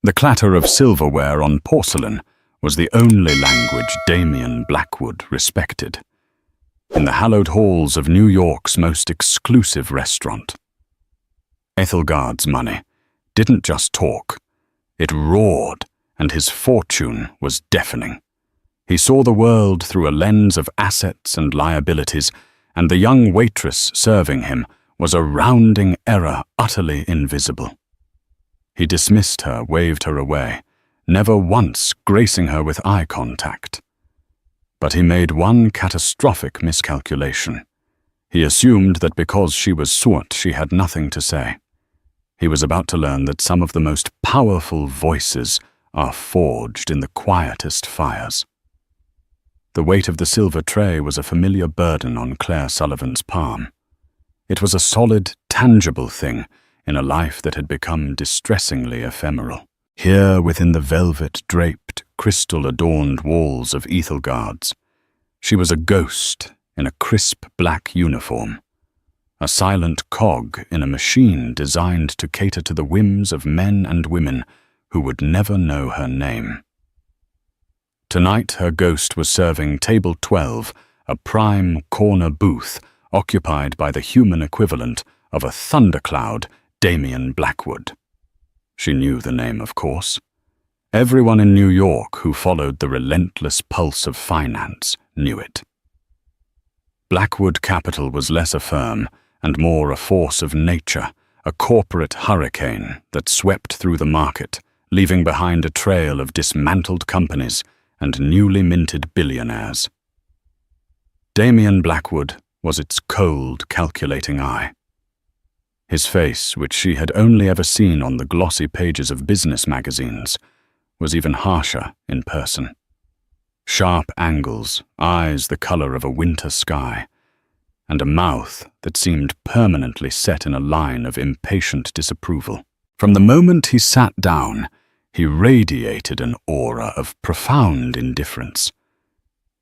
The clatter of silverware on porcelain was the only language Damien Blackwood respected. In the hallowed halls of New York's most exclusive restaurant, Ethelgard's money didn't just talk, it roared, and his fortune was deafening. He saw the world through a lens of assets and liabilities, and the young waitress serving him was a rounding error utterly invisible. He dismissed her, waved her away, never once gracing her with eye contact. But he made one catastrophic miscalculation. He assumed that because she was Swart, she had nothing to say. He was about to learn that some of the most powerful voices are forged in the quietest fires. The weight of the silver tray was a familiar burden on Claire Sullivan's palm. It was a solid, tangible thing in a life that had become distressingly ephemeral. Here within the velvet-draped, crystal-adorned walls of Ethelgard's, she was a ghost in a crisp black uniform, a silent cog in a machine designed to cater to the whims of men and women who would never know her name. Tonight her ghost was serving table 12, a prime corner booth occupied by the human equivalent of a thundercloud, Damien Blackwood. She knew the name, of course. Everyone in New York who followed the relentless pulse of finance knew it. Blackwood Capital was less a firm and more a force of nature, a corporate hurricane that swept through the market, leaving behind a trail of dismantled companies and newly minted billionaires. Damien Blackwood was its cold, calculating eye. His face, which she had only ever seen on the glossy pages of business magazines, was even harsher in person. Sharp angles, eyes the color of a winter sky, and a mouth that seemed permanently set in a line of impatient disapproval. From the moment he sat down, he radiated an aura of profound indifference.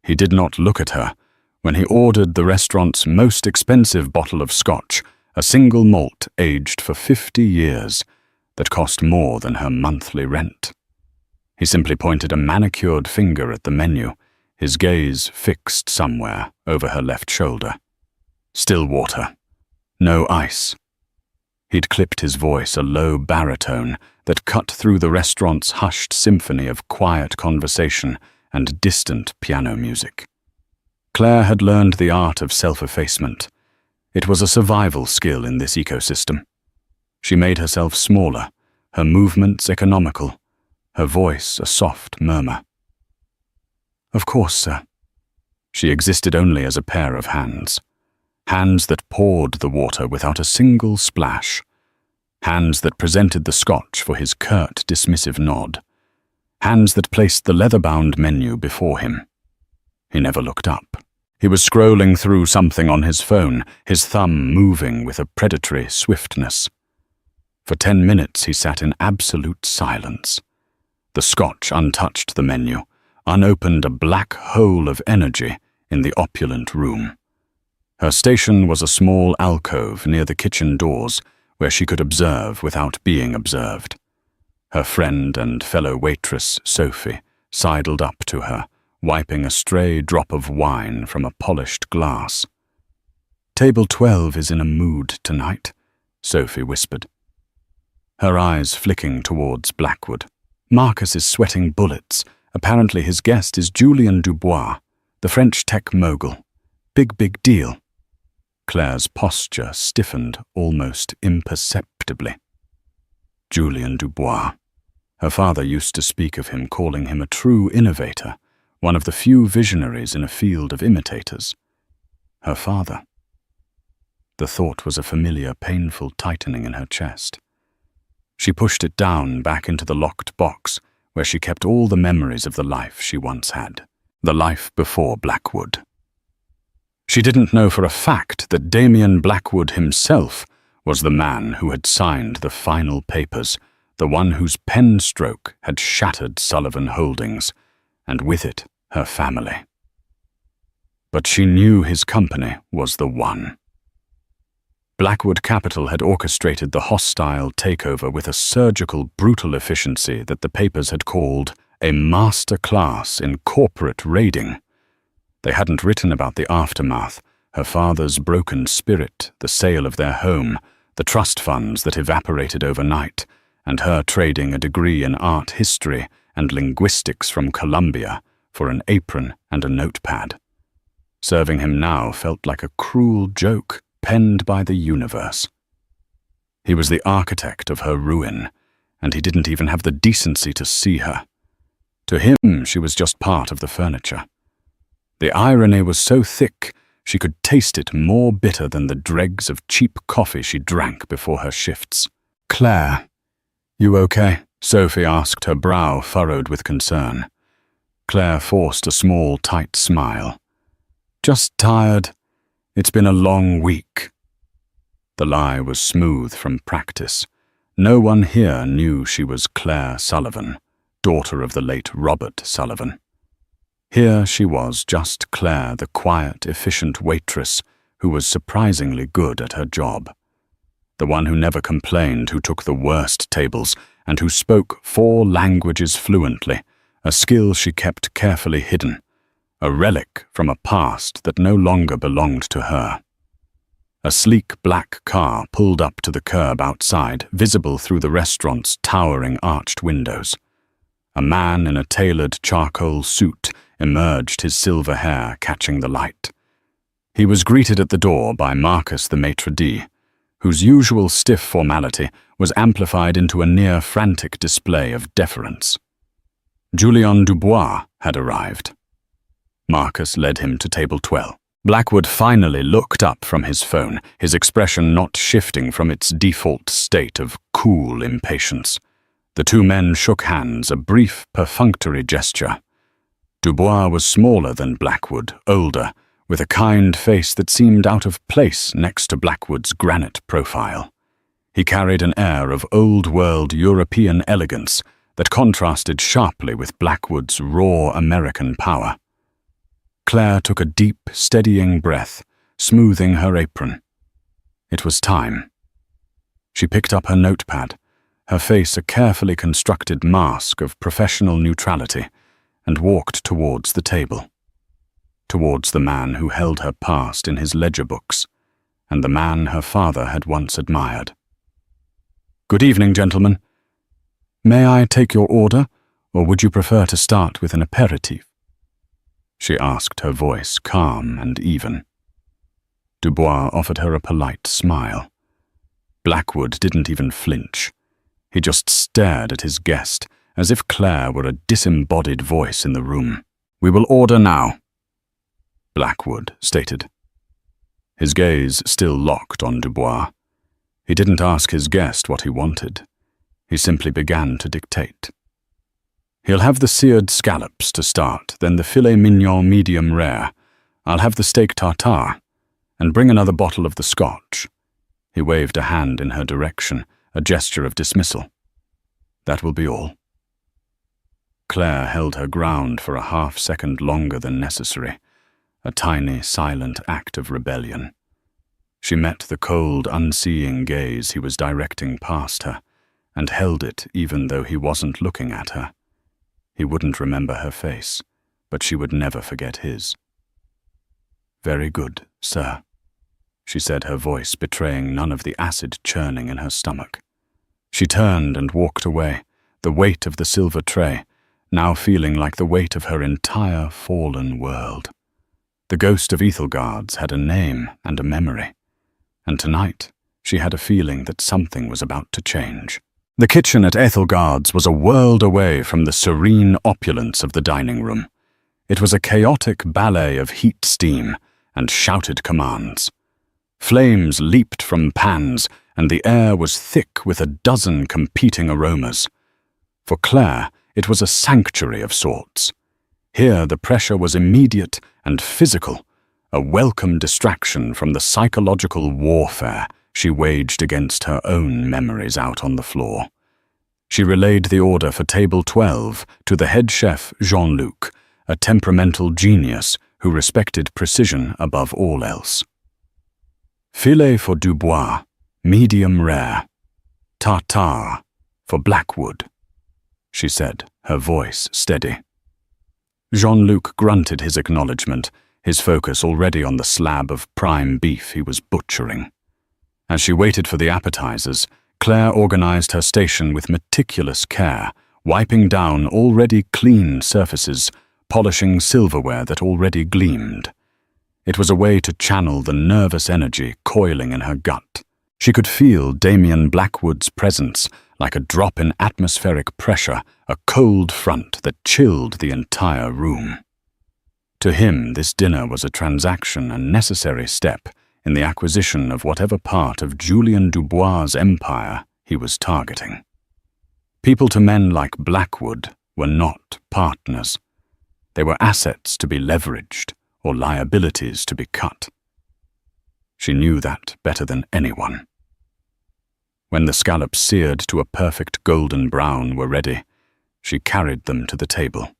He did not look at her when he ordered the restaurant's most expensive bottle of scotch, a single malt aged for 50 years that cost more than her monthly rent. He simply pointed a manicured finger at the menu, his gaze fixed somewhere over her left shoulder. Still water. No ice. He'd clipped his voice a low baritone that cut through the restaurant's hushed symphony of quiet conversation and distant piano music. Claire had learned the art of self-effacement. It was a survival skill in this ecosystem. She made herself smaller, her movements economical, her voice a soft murmur. "Of course, sir." She existed only as a pair of hands. Hands that poured the water without a single splash. Hands that presented the scotch for his curt, dismissive nod. Hands that placed the leather-bound menu before him. He never looked up. He was scrolling through something on his phone, his thumb moving with a predatory swiftness. For 10 minutes he sat in absolute silence. The scotch untouched the menu, unopened a black hole of energy in the opulent room. Her station was a small alcove near the kitchen doors where she could observe without being observed. Her friend and fellow waitress, Sophie, sidled up to her, wiping a stray drop of wine from a polished glass. "Table 12 is in a mood tonight," Sophie whispered, her eyes flicking towards Blackwood. "Marcus is sweating bullets. Apparently his guest is Julien Dubois, the French tech mogul. Big deal." Claire's posture stiffened almost imperceptibly. Julien Dubois. Her father used to speak of him, calling him a true innovator, one of the few visionaries in a field of imitators. Her father. The thought was a familiar, painful tightening in her chest. She pushed it down back into the locked box where she kept all the memories of the life she once had, the life before Blackwood. She didn't know for a fact that Damien Blackwood himself was the man who had signed the final papers, the one whose pen stroke had shattered Sullivan Holdings, and with it her family. But she knew his company was the one. Blackwood Capital had orchestrated the hostile takeover with a surgical, brutal efficiency that the papers had called a master class in corporate raiding. They hadn't written about the aftermath, her father's broken spirit, the sale of their home, the trust funds that evaporated overnight, and her trading a degree in art history and linguistics from Columbia for an apron and a notepad. Serving him now felt like a cruel joke penned by the universe. He was the architect of her ruin, and he didn't even have the decency to see her. To him, she was just part of the furniture. The irony was so thick, she could taste it more bitter than the dregs of cheap coffee she drank before her shifts. "Claire, you okay?" Sophie asked, her brow furrowed with concern. Claire forced a small, tight smile. "Just tired. It's been a long week." The lie was smooth from practice. No one here knew she was Claire Sullivan, daughter of the late Robert Sullivan. Here she was, just Claire, the quiet, efficient waitress who was surprisingly good at her job. The one who never complained, who took the worst tables, and who spoke 4 languages fluently, a skill she kept carefully hidden, a relic from a past that no longer belonged to her. A sleek black car pulled up to the curb outside, visible through the restaurant's towering arched windows. A man in a tailored charcoal suit emerged, his silver hair catching the light. He was greeted at the door by Marcus the maitre d', whose usual stiff formality was amplified into a near-frantic display of deference. Julien Dubois had arrived. Marcus led him to table 12. Blackwood finally looked up from his phone, his expression not shifting from its default state of cool impatience. The 2 men shook hands, a brief, perfunctory gesture. Dubois was smaller than Blackwood, older, with a kind face that seemed out of place next to Blackwood's granite profile. He carried an air of old-world European elegance that contrasted sharply with Blackwood's raw American power. Claire took a deep, steadying breath, smoothing her apron. It was time. She picked up her notepad, her face a carefully constructed mask of professional neutrality, and walked towards the table. Towards the man who held her past in his ledger books, and the man her father had once admired. "Good evening, gentlemen. May I take your order, or would you prefer to start with an aperitif?" she asked, her voice calm and even. Dubois offered her a polite smile. Blackwood didn't even flinch. He just stared at his guest, as if Claire were a disembodied voice in the room. "We will order now," Blackwood stated. His gaze still locked on Dubois. He didn't ask his guest what he wanted. He simply began to dictate. "He'll have the seared scallops to start, then the filet mignon medium rare. I'll have the steak tartare, and bring another bottle of the scotch." He waved a hand in her direction, a gesture of dismissal. "That will be all." Claire held her ground for a half-second longer than necessary, a tiny, silent act of rebellion. She met the cold, unseeing gaze he was directing past her, and held it even though he wasn't looking at her. He wouldn't remember her face, but she would never forget his. "Very good, sir," she said, her voice betraying none of the acid churning in her stomach. She turned and walked away, the weight of the silver tray, now feeling like the weight of her entire fallen world. The ghost of Ethelgard's had a name and a memory, and tonight she had a feeling that something was about to change. The kitchen at Ethelgard's was a world away from the serene opulence of the dining room. It was a chaotic ballet of heat steam and shouted commands. Flames leaped from pans, and the air was thick with a dozen competing aromas. For Claire, it was a sanctuary of sorts. Here the pressure was immediate and physical, a welcome distraction from the psychological warfare she waged against her own memories out on the floor. She relayed the order for table 12 to the head chef Jean-Luc, a temperamental genius who respected precision above all else. Filet for Dubois, medium rare. Tartare for Blackwood, she said, her voice steady. Jean-Luc grunted his acknowledgement, his focus already on the slab of prime beef he was butchering. As she waited for the appetizers, Claire organized her station with meticulous care, wiping down already clean surfaces, polishing silverware that already gleamed. It was a way to channel the nervous energy coiling in her gut. She could feel Damien Blackwood's presence like a drop in atmospheric pressure, a cold front that chilled the entire room. To him, this dinner was a transaction, a necessary step in the acquisition of whatever part of Julien Dubois' empire he was targeting. People to men like Blackwood were not partners. They were assets to be leveraged or liabilities to be cut. She knew that better than anyone. When the scallops seared to a perfect golden brown were ready, she carried them to the table.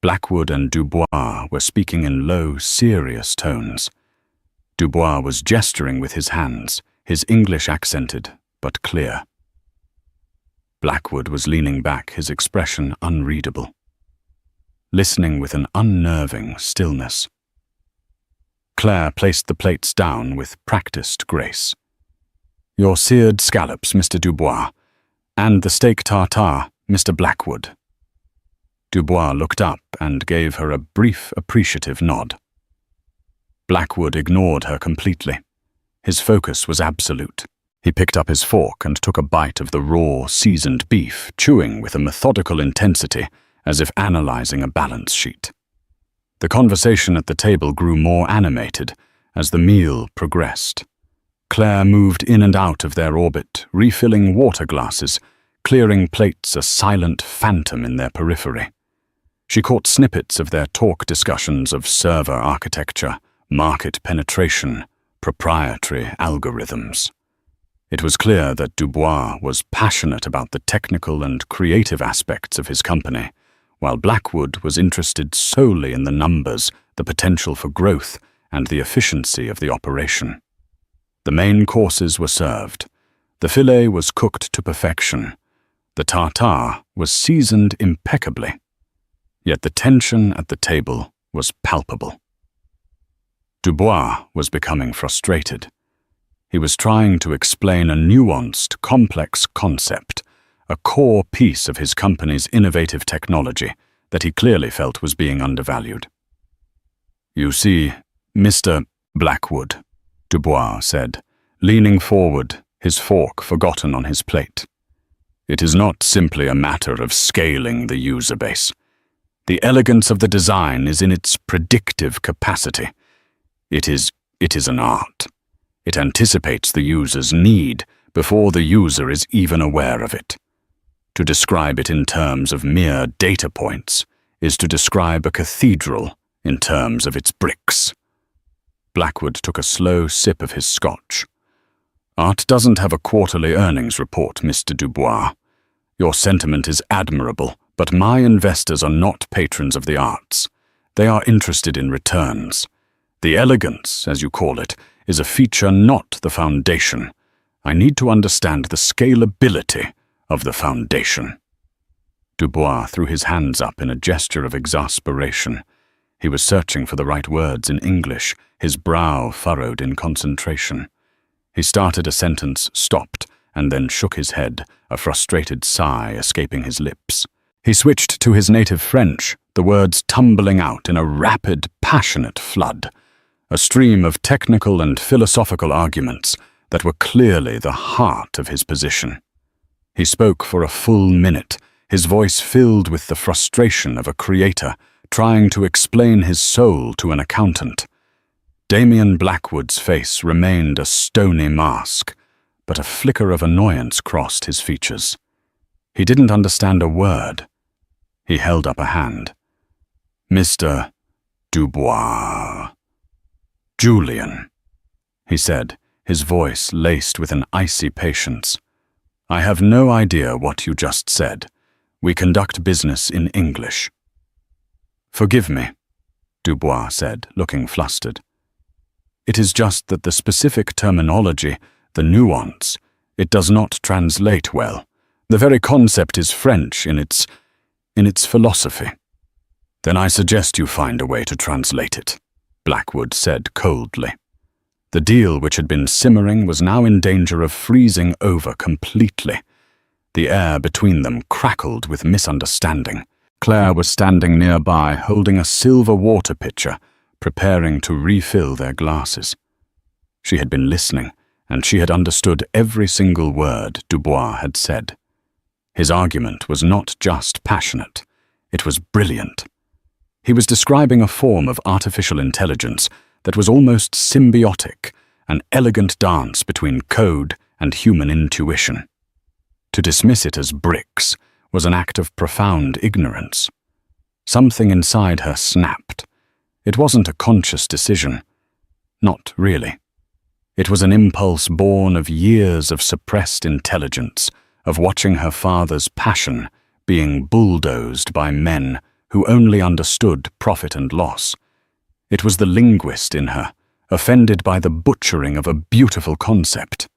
Blackwood and Dubois were speaking in low, serious tones. Dubois was gesturing with his hands, his English accented but clear. Blackwood was leaning back, his expression unreadable, listening with an unnerving stillness. Claire placed the plates down with practiced grace. "Your seared scallops, Mr. Dubois, and the steak tartare, Mr. Blackwood." Dubois looked up and gave her a brief, appreciative nod. Blackwood ignored her completely. His focus was absolute. He picked up his fork and took a bite of the raw, seasoned beef, chewing with a methodical intensity, as if analyzing a balance sheet. The conversation at the table grew more animated as the meal progressed. Claire moved in and out of their orbit, refilling water glasses, clearing plates, a silent phantom in their periphery. She caught snippets of their talk discussions of server architecture, market penetration, proprietary algorithms. It was clear that Dubois was passionate about the technical and creative aspects of his company, while Blackwood was interested solely in the numbers, the potential for growth, and the efficiency of the operation. The main courses were served. The filet was cooked to perfection. The tartare was seasoned impeccably. Yet the tension at the table was palpable. Dubois was becoming frustrated. He was trying to explain a nuanced, complex concept, a core piece of his company's innovative technology that he clearly felt was being undervalued. "You see, Mr. Blackwood," Dubois said, leaning forward, his fork forgotten on his plate. "It is not simply a matter of scaling the user base. The elegance of the design is in its predictive capacity. It is an art. It anticipates the user's need before the user is even aware of it. To describe it in terms of mere data points is to describe a cathedral in terms of its bricks." Blackwood took a slow sip of his scotch. "Art doesn't have a quarterly earnings report, Mr. Dubois. Your sentiment is admirable, but my investors are not patrons of the arts. They are interested in returns. The elegance, as you call it, is a feature, not the foundation. I need to understand the scalability of the foundation." Dubois threw his hands up in a gesture of exasperation. He was searching for the right words in English, his brow furrowed in concentration. He started a sentence, stopped, and then shook his head, a frustrated sigh escaping his lips. He switched to his native French, the words tumbling out in a rapid, passionate flood, a stream of technical and philosophical arguments that were clearly the heart of his position. He spoke for a full minute, his voice filled with the frustration of a creator trying to explain his soul to an accountant. Damien Blackwood's face remained a stony mask, but a flicker of annoyance crossed his features. He didn't understand a word. He held up a hand. "Mr. Dubois." "Julien," he said, his voice laced with an icy patience. "I have no idea what you just said. We conduct business in English." "Forgive me," Dubois said, looking flustered. It is just that the specific terminology, the nuance, it does not translate well. The very concept is French in its philosophy. Then I suggest you find a way to translate it, Blackwood said coldly. The deal which had been simmering was now in danger of freezing over completely. The air between them crackled with misunderstanding. Claire was standing nearby, holding a silver water pitcher, preparing to refill their glasses. She had been listening, and she had understood every single word Dubois had said. His argument was not just passionate, it was brilliant. He was describing a form of artificial intelligence that was almost symbiotic, an elegant dance between code and human intuition. To dismiss it as bricks was an act of profound ignorance. Something inside her snapped. It wasn't a conscious decision. Not really. It was an impulse born of years of suppressed intelligence, of watching her father's passion being bulldozed by men who only understood profit and loss. It was the linguist in her, offended by the butchering of a beautiful concept.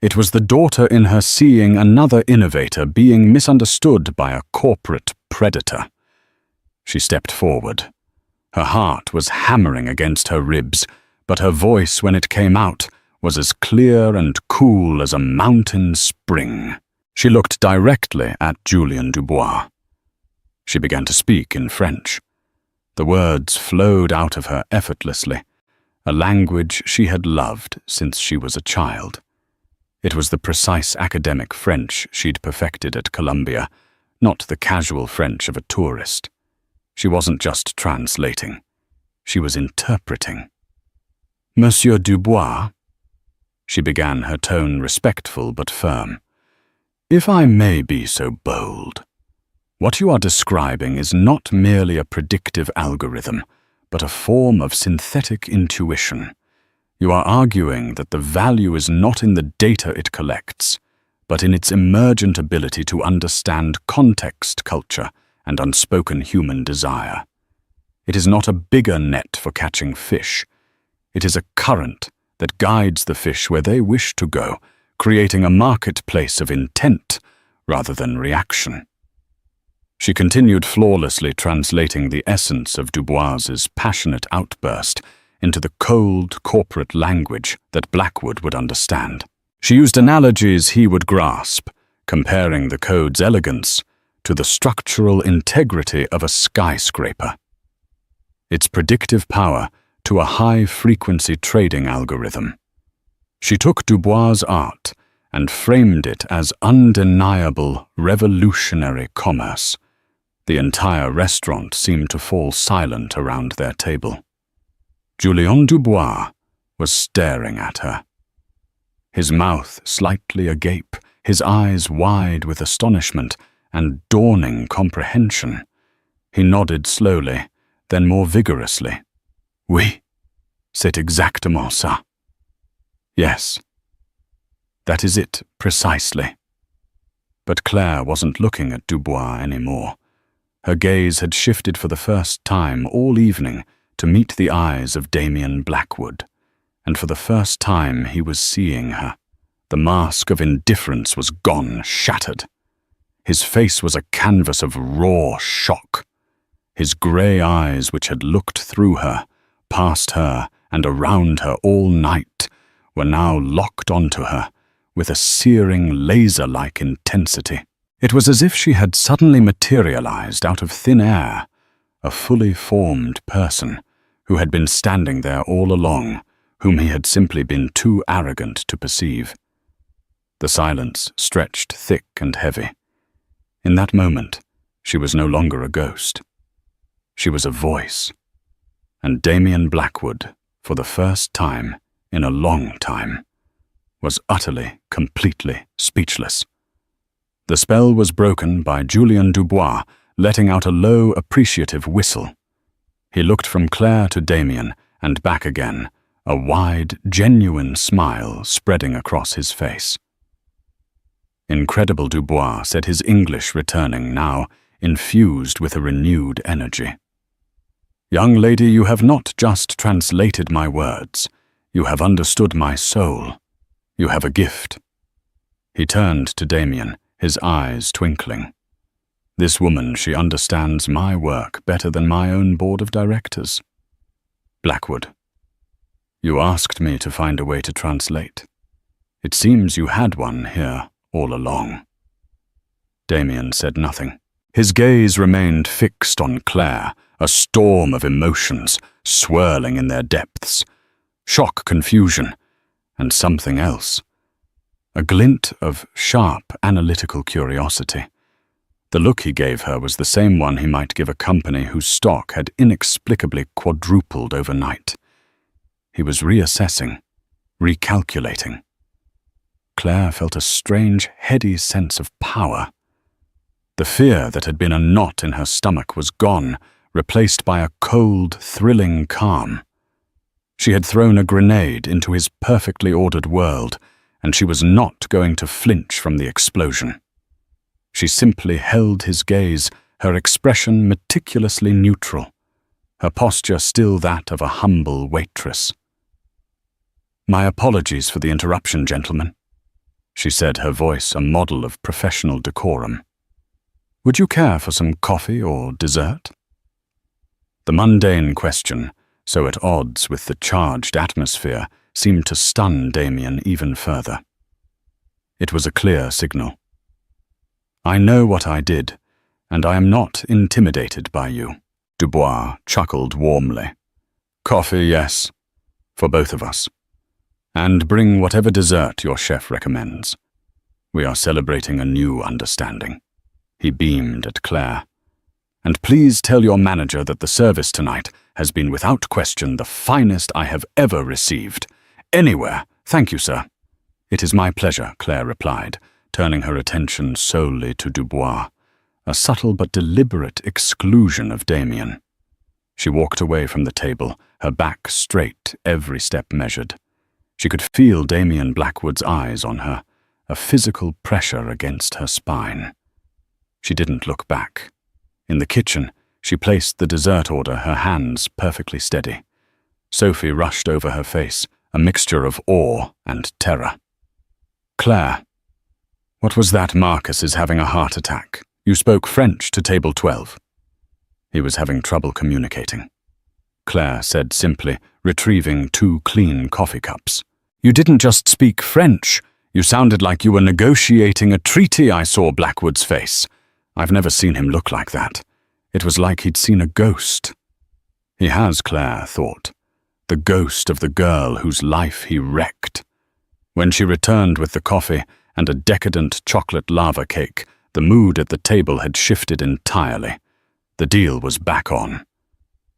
It was the daughter in her seeing another innovator being misunderstood by a corporate predator. She stepped forward. Her heart was hammering against her ribs, but her voice, when it came out, was as clear and cool as a mountain spring. She looked directly at Julien Dubois. She began to speak in French. The words flowed out of her effortlessly, a language she had loved since she was a child. It was the precise academic French she'd perfected at Columbia, not the casual French of a tourist. She wasn't just translating. She was interpreting. Monsieur Dubois, she began, her tone respectful but firm, if I may be so bold, what you are describing is not merely a predictive algorithm, but a form of synthetic intuition. You are arguing that the value is not in the data it collects, but in its emergent ability to understand context, culture, and unspoken human desire. It is not a bigger net for catching fish. It is a current that guides the fish where they wish to go, creating a marketplace of intent rather than reaction. She continued flawlessly translating the essence of Dubois's passionate outburst into the cold corporate language that Blackwood would understand. She used analogies he would grasp, comparing the code's elegance to the structural integrity of a skyscraper, its predictive power to a high-frequency trading algorithm. She took Dubois' art and framed it as undeniable, revolutionary commerce. The entire restaurant seemed to fall silent around their table. Julien Dubois was staring at her. His mouth slightly agape, his eyes wide with astonishment and dawning comprehension. He nodded slowly, then more vigorously. Oui, c'est exactement ça. Yes, that is it precisely. But Claire wasn't looking at Dubois anymore. Her gaze had shifted for the first time all evening to meet the eyes of Damien Blackwood, and for the first time he was seeing her. The mask of indifference was gone, shattered. His face was a canvas of raw shock. His grey eyes, which had looked through her, past her, and around her all night, were now locked onto her with a searing, laser-like intensity. It was as if she had suddenly materialized out of thin air, a fully formed person who had been standing there all along, whom he had simply been too arrogant to perceive. The silence stretched thick and heavy. In that moment, she was no longer a ghost. She was a voice. And Damien Blackwood, for the first time in a long time, was utterly, completely speechless. The spell was broken by Julien Dubois letting out a low, appreciative whistle. He looked from Claire to Damien and back again, a wide, genuine smile spreading across his face. Incredible Dubois said, his English returning now, infused with a renewed energy. Young lady, you have not just translated my words. You have understood my soul. You have a gift." He turned to Damien, his eyes twinkling. "This woman, she understands my work better than my own board of directors." Blackwood. "You asked me to find a way to translate. It seems you had one here all along." Damien said nothing. His gaze remained fixed on Claire, a storm of emotions swirling in their depths. Shock, confusion, and something else. A glint of sharp, analytical curiosity. The look he gave her was the same one he might give a company whose stock had inexplicably quadrupled overnight. He was reassessing, recalculating. Claire felt a strange, heady sense of power. The fear that had been a knot in her stomach was gone, replaced by a cold, thrilling calm. She had thrown a grenade into his perfectly ordered world, and she was not going to flinch from the explosion. She simply held his gaze, her expression meticulously neutral, her posture still that of a humble waitress. "My apologies for the interruption, gentlemen," she said, her voice a model of professional decorum. "Would you care for some coffee or dessert?" The mundane question, so at odds with the charged atmosphere, seemed to stun Damien even further. It was a clear signal. "I know what I did, and I am not intimidated by you." Dubois chuckled warmly. "Coffee, yes, for both of us. And bring whatever dessert your chef recommends. We are celebrating a new understanding." He beamed at Claire. "And please tell your manager that the service tonight has been without question the finest I have ever received. Anywhere. Thank you, sir." "It is my pleasure," Claire replied, turning her attention solely to Dubois, a subtle but deliberate exclusion of Damien. She walked away from the table, her back straight, every step measured. She could feel Damien Blackwood's eyes on her, a physical pressure against her spine. She didn't look back. In the kitchen, she placed the dessert order, her hands perfectly steady. Sophie rushed over her face, a mixture of awe and terror. "Claire, what was that? Marcus is having a heart attack. You spoke French to table 12. He was having trouble communicating," Claire said simply, retrieving 2 clean coffee cups. "You didn't just speak French. You sounded like you were negotiating a treaty." I saw Blackwood's face. I've never seen him look like that. It was like he'd seen a ghost. He has, Claire thought. The ghost of the girl whose life he wrecked. When she returned with the coffee and a decadent chocolate lava cake, the mood at the table had shifted entirely. The deal was back on.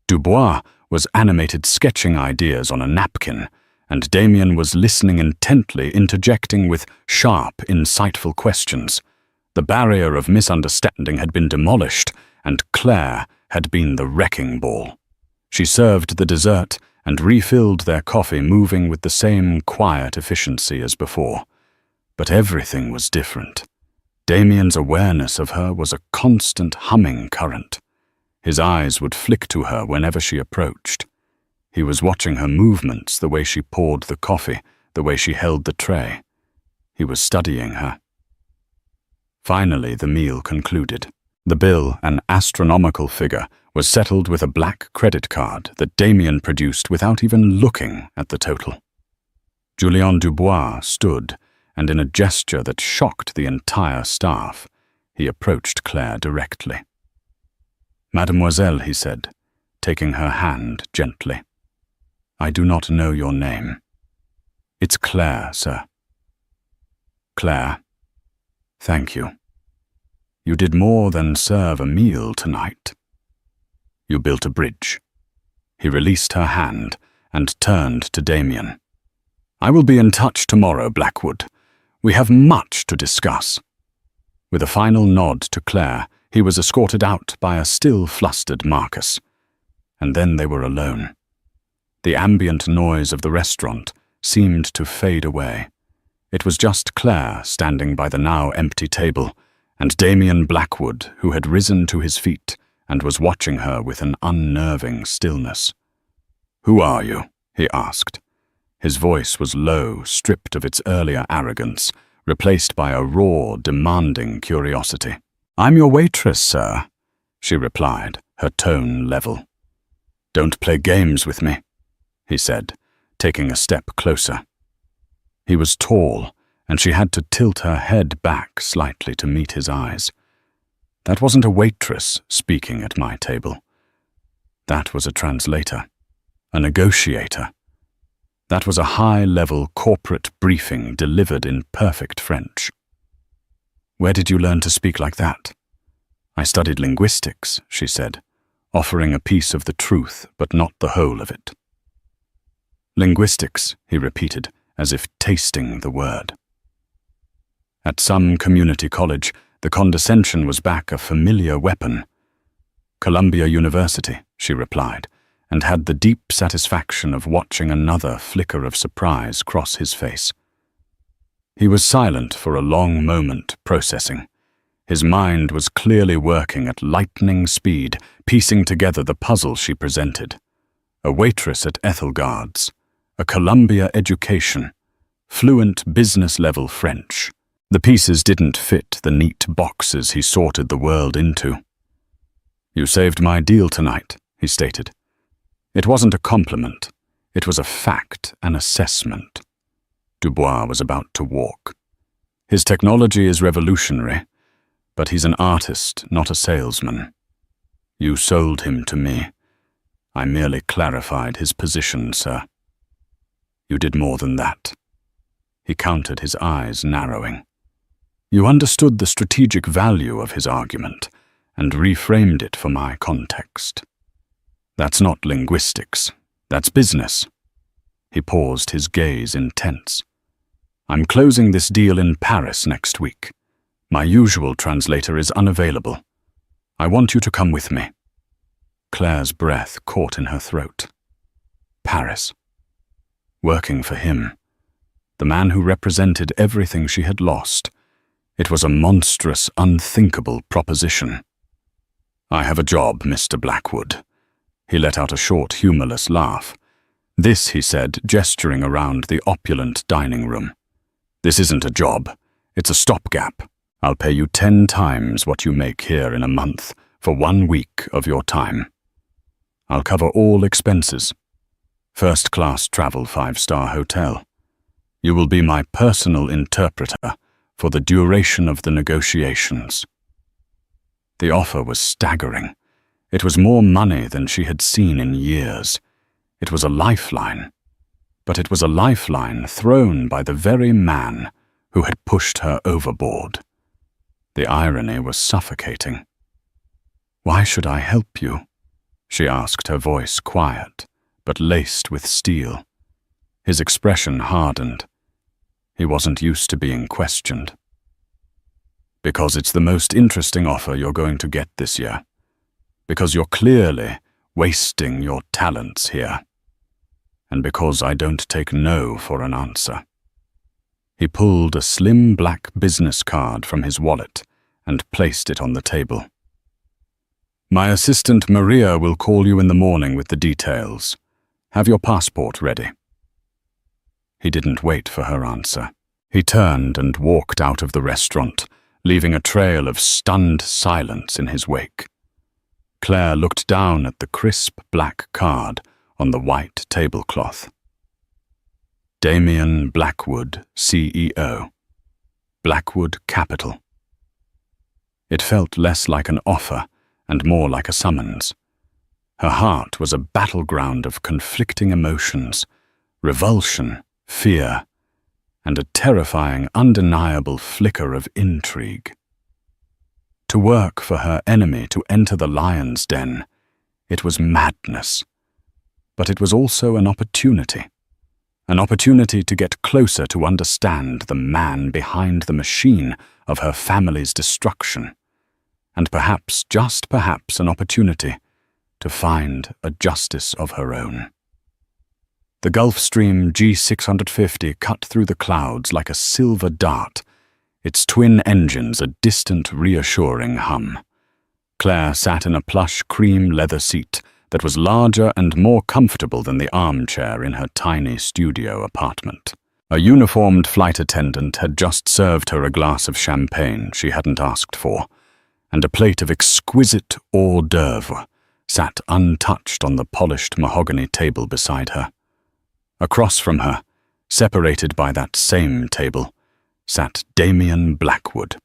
Dubois was animated sketching ideas on a napkin, and Damien was listening intently, interjecting with sharp, insightful questions. The barrier of misunderstanding had been demolished, and Claire had been the wrecking ball. She served the dessert and refilled their coffee, moving with the same quiet efficiency as before. But everything was different. Damien's awareness of her was a constant humming current. His eyes would flick to her whenever she approached. He was watching her movements, the way she poured the coffee, the way she held the tray. He was studying her. Finally, the meal concluded. The bill, an astronomical figure, was settled with a black credit card that Damien produced without even looking at the total. Julien Dubois stood, and in a gesture that shocked the entire staff, he approached Claire directly. "Mademoiselle," he said, taking her hand gently. "I do not know your name." "It's Claire, sir." "Claire, thank you. You did more than serve a meal tonight. You built a bridge." He released her hand and turned to Damien. "I will be in touch tomorrow, Blackwood. We have much to discuss." With a final nod to Claire, he was escorted out by a still flustered Marcus. And then they were alone. The ambient noise of the restaurant seemed to fade away. It was just Claire standing by the now empty table, and Damien Blackwood, who had risen to his feet and was watching her with an unnerving stillness. "Who are you?" he asked. His voice was low, stripped of its earlier arrogance, replaced by a raw, demanding curiosity. "I'm your waitress, sir," she replied, her tone level. "Don't play games with me," he said, taking a step closer. He was tall, and she had to tilt her head back slightly to meet his eyes. That wasn't a waitress speaking at my table. That was a translator, a negotiator. That was a high-level corporate briefing delivered in perfect French. "Where did you learn to speak like that?" "I studied linguistics," she said, offering a piece of the truth, but not the whole of it. "Linguistics," he repeated, as if tasting the word. At some community college, the condescension was back a familiar weapon. "Columbia University," she replied, and had the deep satisfaction of watching another flicker of surprise cross his face. He was silent for a long moment, processing. His mind was clearly working at lightning speed, piecing together the puzzle she presented. A waitress at Ethelgard's, a Columbia education, fluent business-level French. The pieces didn't fit the neat boxes he sorted the world into. "You saved my deal tonight," he stated. It wasn't a compliment. It was a fact, an assessment. Dubois was about to walk. "His technology is revolutionary, but he's an artist, not a salesman. You sold him to me. I merely clarified his position, sir." "You did more than that." He counted, his eyes narrowing. "You understood the strategic value of his argument and reframed it for my context. That's not linguistics. That's business." He paused, his gaze intense. "I'm closing this deal in Paris next week. My usual translator is unavailable. I want you to come with me." Claire's breath caught in her throat. Paris. Working for him. The man who represented everything she had lost. It was a monstrous, unthinkable proposition. "I have a job, Mr. Blackwood." He let out a short, humorless laugh. "This," he said, gesturing around the opulent dining room. "This isn't a job. It's a stopgap. I'll pay you 10 times what you make here in a month for 1 week of your time. I'll cover all expenses. First-class travel, 5-star hotel. You will be my personal interpreter for the duration of the negotiations." The offer was staggering. It was more money than she had seen in years. It was a lifeline. But it was a lifeline thrown by the very man who had pushed her overboard. The irony was suffocating. "Why should I help you?" she asked, her voice quiet, but laced with steel. His expression hardened. He wasn't used to being questioned. "Because it's the most interesting offer you're going to get this year. Because you're clearly wasting your talents here. And because I don't take no for an answer." He pulled a slim black business card from his wallet and placed it on the table. "My assistant Maria will call you in the morning with the details. Have your passport ready." He didn't wait for her answer. He turned and walked out of the restaurant, leaving a trail of stunned silence in his wake. Claire looked down at the crisp black card on the white tablecloth. Damien Blackwood, CEO. Blackwood Capital. It felt less like an offer and more like a summons. Her heart was a battleground of conflicting emotions, revulsion, fear, and a terrifying, undeniable flicker of intrigue. To work for her enemy, to enter the lion's den, it was madness. But it was also an opportunity to get closer to understand the man behind the machine of her family's destruction, and perhaps, just perhaps, an opportunity to find a justice of her own. The Gulfstream G650 cut through the clouds like a silver dart, its twin engines a distant, reassuring hum. Claire sat in a plush cream leather seat, that was larger and more comfortable than the armchair in her tiny studio apartment. A uniformed flight attendant had just served her a glass of champagne she hadn't asked for, and a plate of exquisite hors d'oeuvre sat untouched on the polished mahogany table beside her. Across from her, separated by that same table, sat Damien Blackwood.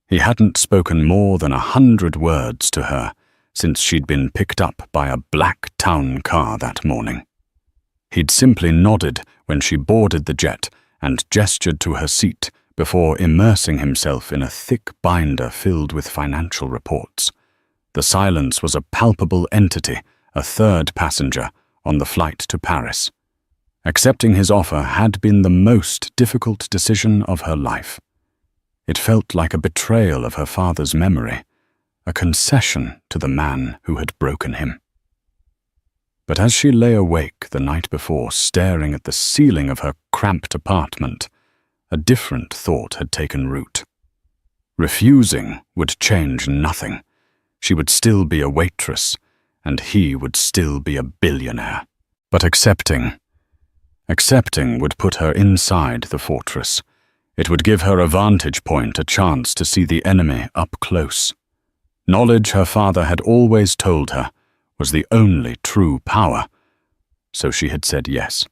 He hadn't spoken more than 100 words to her since she'd been picked up by a black town car that morning. He'd simply nodded when she boarded the jet and gestured to her seat before immersing himself in a thick binder filled with financial reports. The silence was a palpable entity, a third passenger on the flight to Paris. Accepting his offer had been the most difficult decision of her life. It felt like a betrayal of her father's memory, a concession to the man who had broken him. But as she lay awake the night before, staring at the ceiling of her cramped apartment, a different thought had taken root. Refusing would change nothing. She would still be a waitress, and he would still be a billionaire. But accepting would put her inside the fortress. It would give her a vantage point, a chance to see the enemy up close. Knowledge her father had always told her was the only true power, so she had said yes.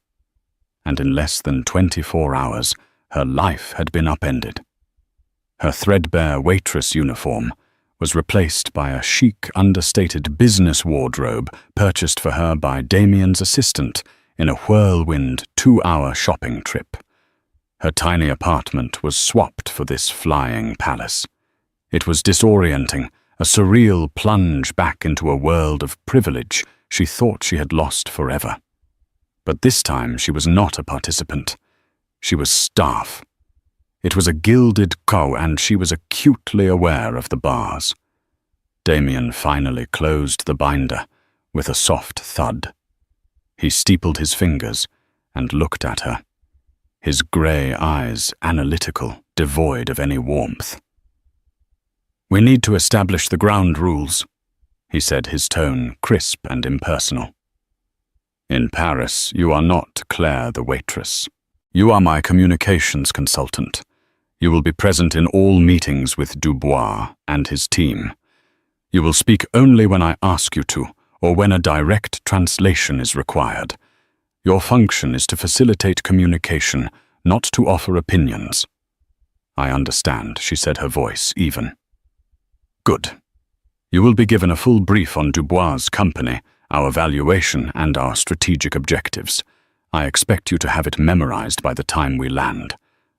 And in less than 24 hours, her life had been upended. Her threadbare waitress uniform was replaced by a chic, understated business wardrobe purchased for her by Damien's assistant in a whirlwind 2-hour shopping trip. Her tiny apartment was swapped for this flying palace. It was disorienting, a surreal plunge back into a world of privilege she thought she had lost forever. But this time she was not a participant. She was staff. It was a gilded co, and she was acutely aware of the bars. Damien finally closed the binder with a soft thud. He steepled his fingers and looked at her, his grey eyes analytical, devoid of any warmth. "We need to establish the ground rules," he said, his tone crisp and impersonal. "In Paris, you are not Claire the waitress. You are my communications consultant. You will be present in all meetings with Dubois and his team. You will speak only when I ask you to, or when a direct translation is required. Your function is to facilitate communication, not to offer opinions." "I understand," she said, her voice even. "Good. You will be given a full brief on Dubois' company, our valuation, and our strategic objectives. I expect you to have it memorized by the time we land.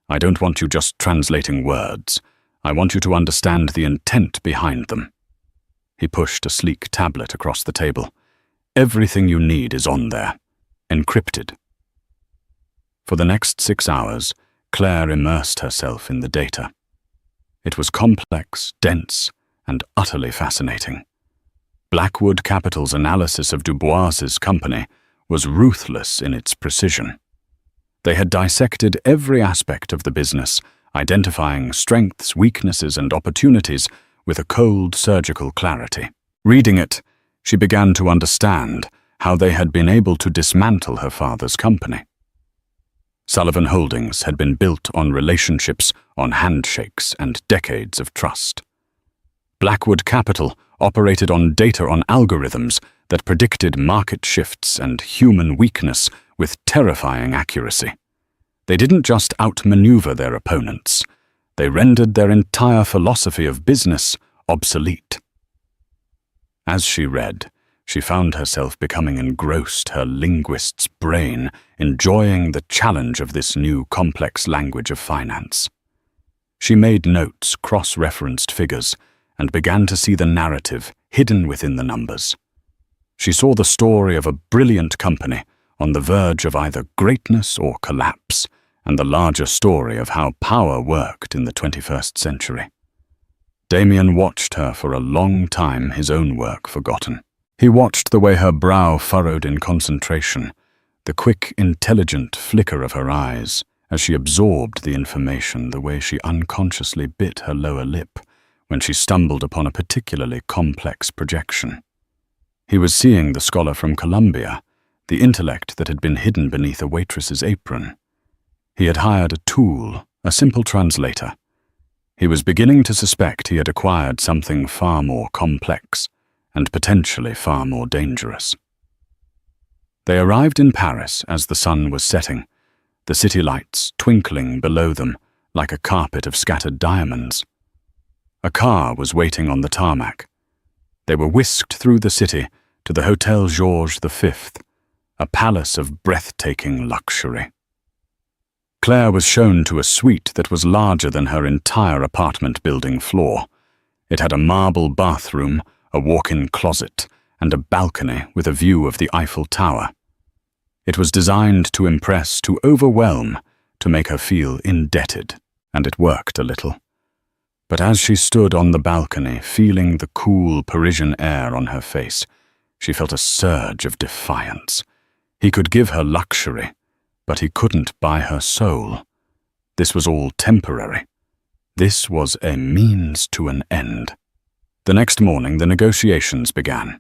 I don't want you just translating words. I want you to understand the intent behind them." He pushed a sleek tablet across the table. "Everything you need is on there, encrypted." For the next 6 hours, Claire immersed herself in the data. It was complex, dense, and utterly fascinating. Blackwood Capital's analysis of Dubois's company was ruthless in its precision. They had dissected every aspect of the business, identifying strengths, weaknesses, and opportunities with a cold, surgical clarity. Reading it, she began to understand how they had been able to dismantle her father's company. Sullivan Holdings had been built on relationships, on handshakes, and decades of trust. Blackwood Capital operated on data, on algorithms that predicted market shifts and human weakness with terrifying accuracy. They didn't just outmaneuver their opponents. They rendered their entire philosophy of business obsolete. As she read, she found herself becoming engrossed, her linguist's brain enjoying the challenge of this new complex language of finance. She made notes, cross-referenced figures, and began to see the narrative hidden within the numbers. She saw the story of a brilliant company on the verge of either greatness or collapse, and the larger story of how power worked in the 21st century. Damien watched her for a long time, his own work forgotten. He watched the way her brow furrowed in concentration, the quick, intelligent flicker of her eyes as she absorbed the information, the way she unconsciously bit her lower lip when she stumbled upon a particularly complex projection. He was seeing the scholar from Columbia, the intellect that had been hidden beneath a waitress's apron. He had hired a tool, a simple translator. He was beginning to suspect he had acquired something far more complex and potentially far more dangerous. They arrived in Paris as the sun was setting, the city lights twinkling below them like a carpet of scattered diamonds. A car was waiting on the tarmac. They were whisked through the city to the Hotel Georges V, a palace of breathtaking luxury. Claire was shown to a suite that was larger than her entire apartment building floor. It had a marble bathroom, a walk-in closet, and a balcony with a view of the Eiffel Tower. It was designed to impress, to overwhelm, to make her feel indebted, and it worked a little. But as she stood on the balcony, feeling the cool Parisian air on her face, she felt a surge of defiance. He could give her luxury, but he couldn't buy her soul. This was all temporary. This was a means to an end. The next morning, the negotiations began.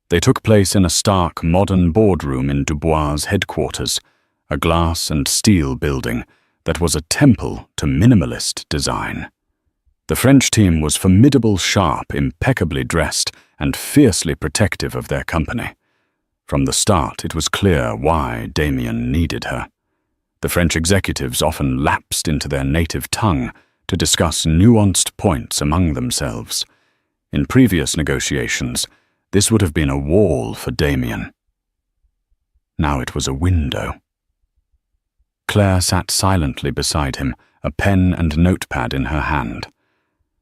They took place in a stark, modern boardroom in Dubois' headquarters, a glass and steel building that was a temple to minimalist design. The French team was formidable, sharp, impeccably dressed, and fiercely protective of their company. From the start, it was clear why Damien needed her. The French executives often lapsed into their native tongue to discuss nuanced points among themselves. In previous negotiations, this would have been a wall for Damien. Now it was a window. Claire sat silently beside him, a pen and notepad in her hand.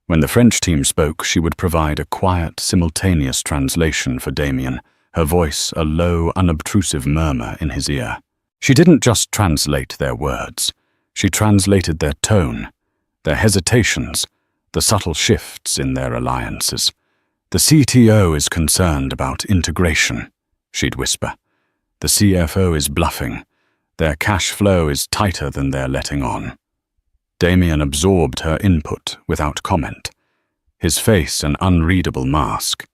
When the French team spoke, she would provide a quiet, simultaneous translation for Damien, her voice a low, unobtrusive murmur in his ear. She didn't just translate their words. She translated their tone, their hesitations, the subtle shifts in their alliances. "The CTO is concerned about integration," she'd whisper. "The CFO is bluffing. Their cash flow is tighter than they're letting on." Damien absorbed her input without comment, his face an unreadable mask.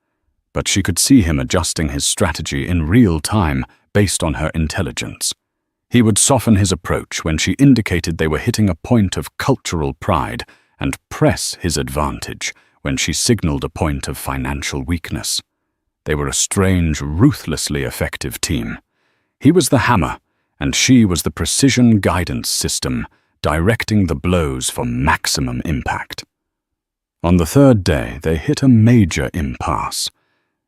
But she could see him adjusting his strategy in real time based on her intelligence. He would soften his approach when she indicated they were hitting a point of cultural pride and press his advantage when she signaled a point of financial weakness. They were a strange, ruthlessly effective team. He was the hammer, and she was the precision guidance system, directing the blows for maximum impact. On the third day, they hit a major impasse.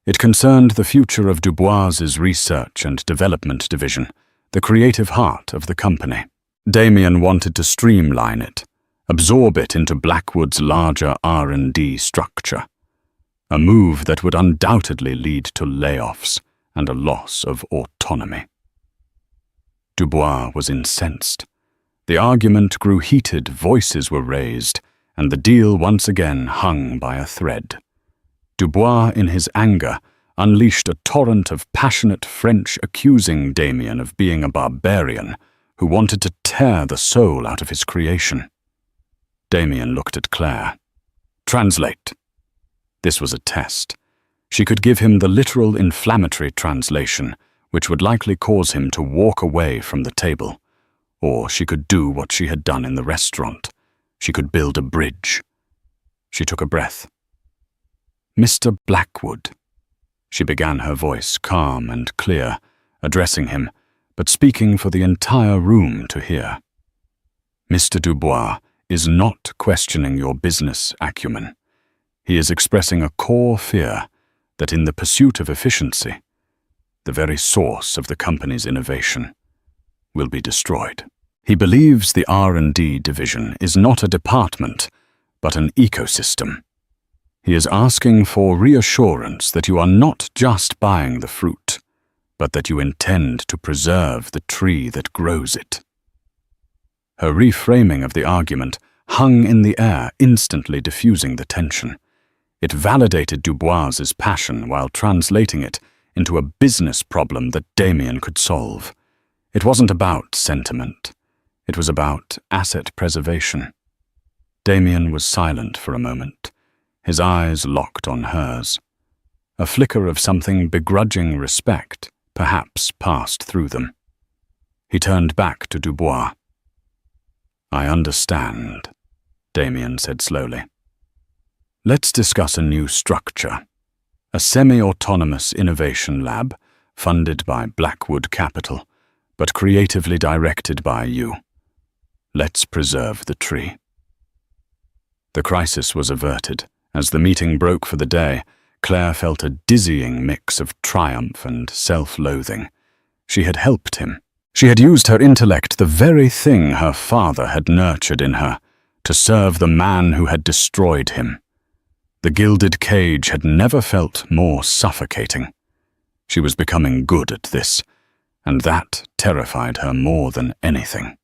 It concerned the future of Dubois's research and development division, the creative heart of the company. Damien wanted to streamline it, absorb it into Blackwood's larger R&D structure, a move that would undoubtedly lead to layoffs and a loss of autonomy. Dubois was incensed. The argument grew heated, voices were raised, and the deal once again hung by a thread. Dubois, in his anger, unleashed a torrent of passionate French accusing Damien of being a barbarian who wanted to tear the soul out of his creation. Damien looked at Claire. "Translate." This was a test. She could give him the literal inflammatory translation, which would likely cause him to walk away from the table. Or she could do what she had done in the restaurant. She could build a bridge. She took a breath. "Mr. Blackwood." She began, her voice calm and clear, addressing him, but speaking for the entire room to hear. "Mr. Dubois is not questioning your business acumen. He is expressing a core fear that in the pursuit of efficiency, the very source of the company's innovation will be destroyed. He believes the R&D division is not a department, but an ecosystem. He is asking for reassurance that you are not just buying the fruit, but that you intend to preserve the tree that grows it." Her reframing of the argument hung in the air, instantly diffusing the tension. It validated Dubois's passion while translating it into a business problem that Damien could solve. It wasn't about sentiment. It was about asset preservation. Damien was silent for a moment, his eyes locked on hers. A flicker of something begrudging respect perhaps passed through them. He turned back to Dubois. "I understand," Damien said slowly. "Let's discuss a new structure. A semi-autonomous innovation lab funded by Blackwood Capital, but creatively directed by you. Let's preserve the tree." The crisis was averted. As the meeting broke for the day, Claire felt a dizzying mix of triumph and self-loathing. She had helped him. She had used her intellect, the very thing her father had nurtured in her, to serve the man who had destroyed him. The gilded cage had never felt more suffocating. She was becoming good at this, and that terrified her more than anything.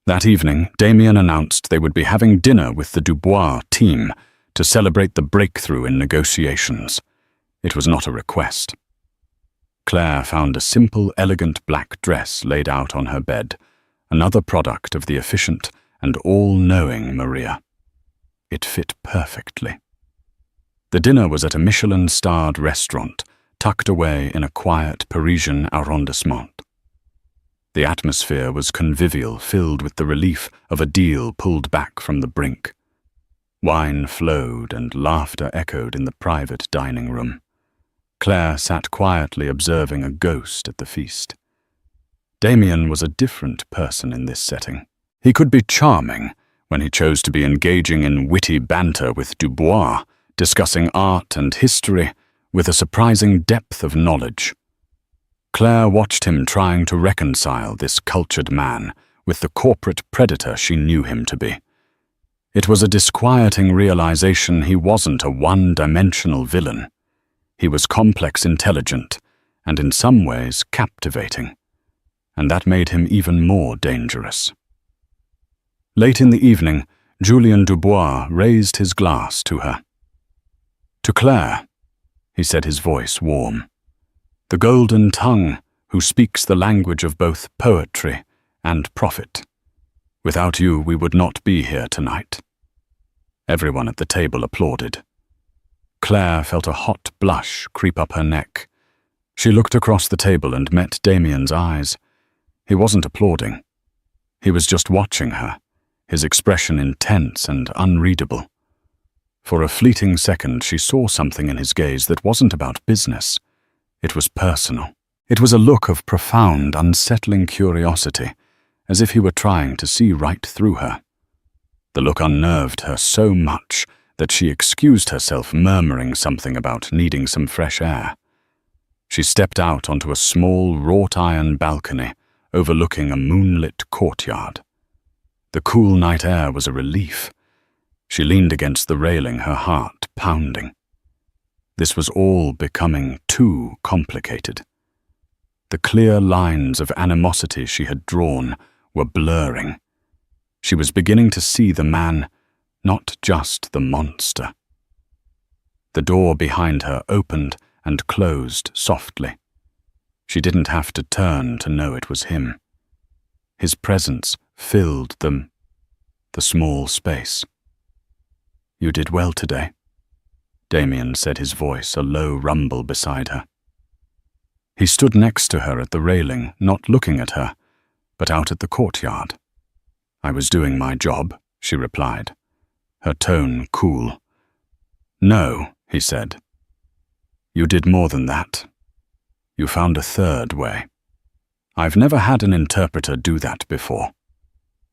That evening, Damien announced they would be having dinner with the Dubois team to celebrate the breakthrough in negotiations. It was not a request. Claire found a simple, elegant black dress laid out on her bed, another product of the efficient and all-knowing Maria. It fit perfectly. The dinner was at a Michelin-starred restaurant, tucked away in a quiet Parisian arrondissement. The atmosphere was convivial, filled with the relief of a deal pulled back from the brink. Wine flowed and laughter echoed in the private dining room. Claire sat quietly observing a ghost at the feast. Damien was a different person in this setting. He could be charming when he chose to be engaging in witty banter with Dubois, discussing art and history with a surprising depth of knowledge. Claire watched him trying to reconcile this cultured man with the corporate predator she knew him to be. It was a disquieting realization he wasn't a one-dimensional villain. He was complex intelligent, and in some ways captivating, and that made him even more dangerous. Late in the evening, Julien Dubois raised his glass to her. "To Claire," he said, his voice warm. "The golden tongue who speaks the language of both poetry and profit. Without you, we would not be here tonight." Everyone at the table applauded. Claire felt a hot blush creep up her neck. She looked across the table and met Damien's eyes. He wasn't applauding. He was just watching her, his expression intense and unreadable. For a fleeting second, she saw something in his gaze that wasn't about business. It was personal. It was a look of profound, unsettling curiosity, as if he were trying to see right through her. The look unnerved her so much that she excused herself, murmuring something about needing some fresh air. She stepped out onto a small wrought-iron balcony overlooking a moonlit courtyard. The cool night air was a relief. She leaned against the railing, her heart pounding. This was all becoming too complicated. The clear lines of animosity she had drawn were blurring. She was beginning to see the man, not just the monster. The door behind her opened and closed softly. She didn't have to turn to know it was him. His presence filled the small space. "You did well today," Damien said, his voice a low rumble beside her. He stood next to her at the railing, not looking at her, but out at the courtyard. "I was doing my job," she replied, her tone cool. "No," he said. "You did more than that. You found a third way. I've never had an interpreter do that before."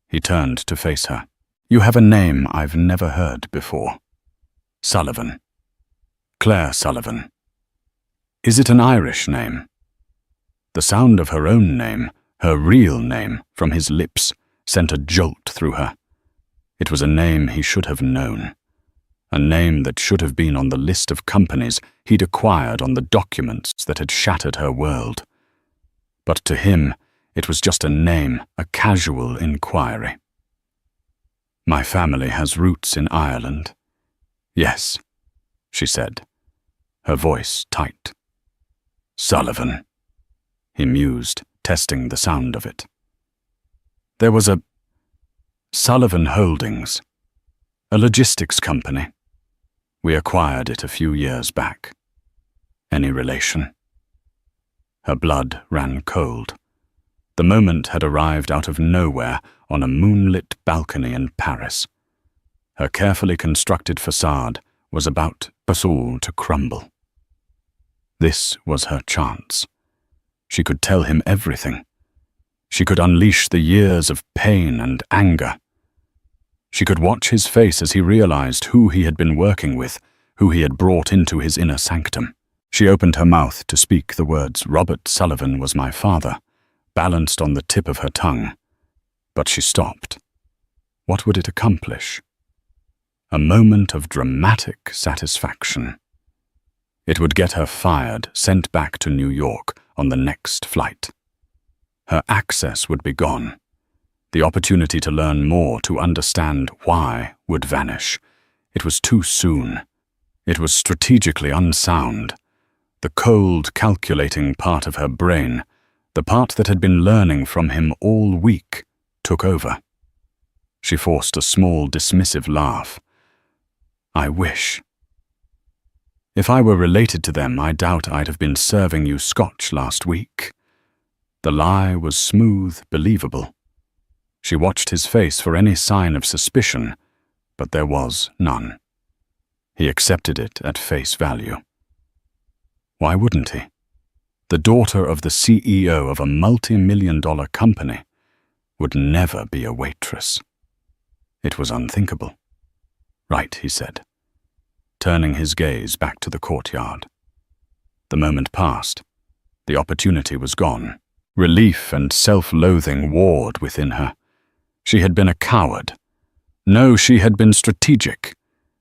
He turned to face her. "You have a name I've never heard before. Sullivan. Claire Sullivan. Is it an Irish name?" The sound of her own name, her real name, from his lips, sent a jolt through her. It was a name he should have known. A name that should have been on the list of companies he'd acquired on the documents that had shattered her world. But to him, it was just a name, a casual inquiry. "My family has roots in Ireland." "Yes," she said, her voice tight. "Sullivan," he mused, testing the sound of it. "There was a Sullivan Holdings, a logistics company. We acquired it a few years back." Any relation? Her blood ran cold. The moment had arrived out of nowhere on a moonlit balcony in Paris. Her carefully constructed facade was about to crumble. This was her chance. She could tell him everything. She could unleash the years of pain and anger. She could watch his face as he realized who he had been working with, who he had brought into his inner sanctum. She opened her mouth to speak the words, "Robert Sullivan was my father," balanced on the tip of her tongue. But she stopped. What would it accomplish? A moment of dramatic satisfaction. It would get her fired, sent back to New York on the next flight. Her access would be gone. The opportunity to learn more, to understand why, would vanish. It was too soon. It was strategically unsound. The cold, calculating part of her brain, the part that had been learning from him all week, took over. She forced a small, dismissive laugh. "I wish. If I were related to them, I doubt I'd have been serving you scotch last week." The lie was smooth, believable. She watched his face for any sign of suspicion, but there was none. He accepted it at face value. Why wouldn't he? The daughter of the CEO of a multi-million-dollar company would never be a waitress. It was unthinkable. "Right," he said, turning his gaze back to the courtyard. The moment passed. The opportunity was gone. Relief and self-loathing warred within her. She had been a coward. No, she had been strategic.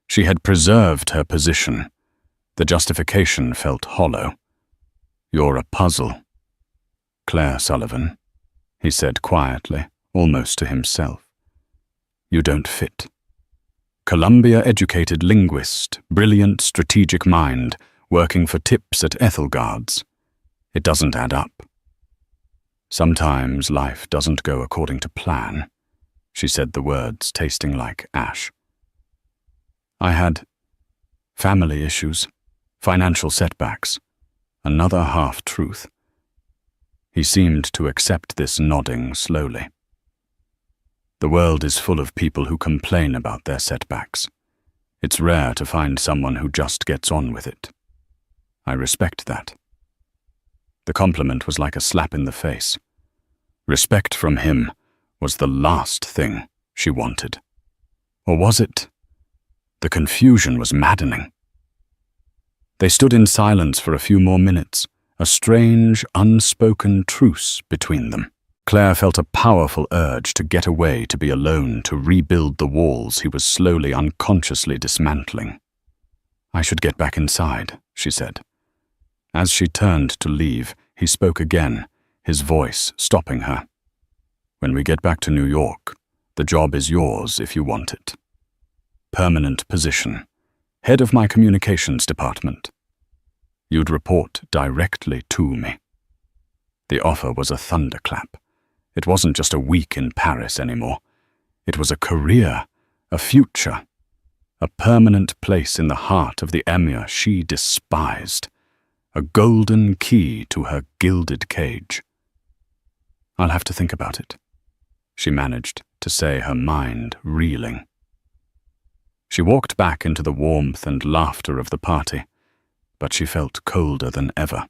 She had preserved her position. The justification felt hollow. "You're a puzzle, Claire Sullivan," he said quietly, almost to himself. "You don't fit. Columbia-educated linguist, brilliant strategic mind, working for tips at Ethelgard's. It doesn't add up." "Sometimes life doesn't go according to plan," she said, the words tasting like ash. "I had family issues, financial setbacks, another half-truth." He seemed to accept this, nodding slowly. "The world is full of people who complain about their setbacks. It's rare to find someone who just gets on with it. I respect that." The compliment was like a slap in the face. Respect from him was the last thing she wanted. Or was it? The confusion was maddening. They stood in silence for a few more minutes, a strange, unspoken truce between them. Claire felt a powerful urge to get away, to be alone, to rebuild the walls he was slowly, unconsciously dismantling. "I should get back inside," she said. As she turned to leave, he spoke again, his voice stopping her. "When we get back to New York, the job is yours if you want it. Permanent position, head of my communications department. You'd report directly to me." The offer was a thunderclap. It wasn't just a week in Paris anymore. It was a career, a future, a permanent place in the heart of the emir she despised, a golden key to her gilded cage. "I'll have to think about it," she managed to say, her mind reeling. She walked back into the warmth and laughter of the party, but she felt colder than ever.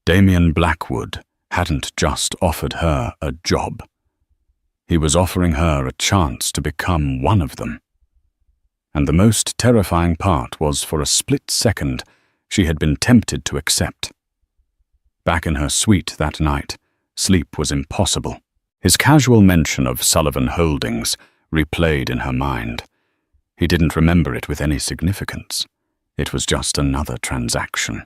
Damien Blackwood hadn't just offered her a job. He was offering her a chance to become one of them. And the most terrifying part was, for a split second, she had been tempted to accept. Back in her suite that night, sleep was impossible. His casual mention of Sullivan Holdings replayed in her mind. He didn't remember it with any significance. It was just another transaction.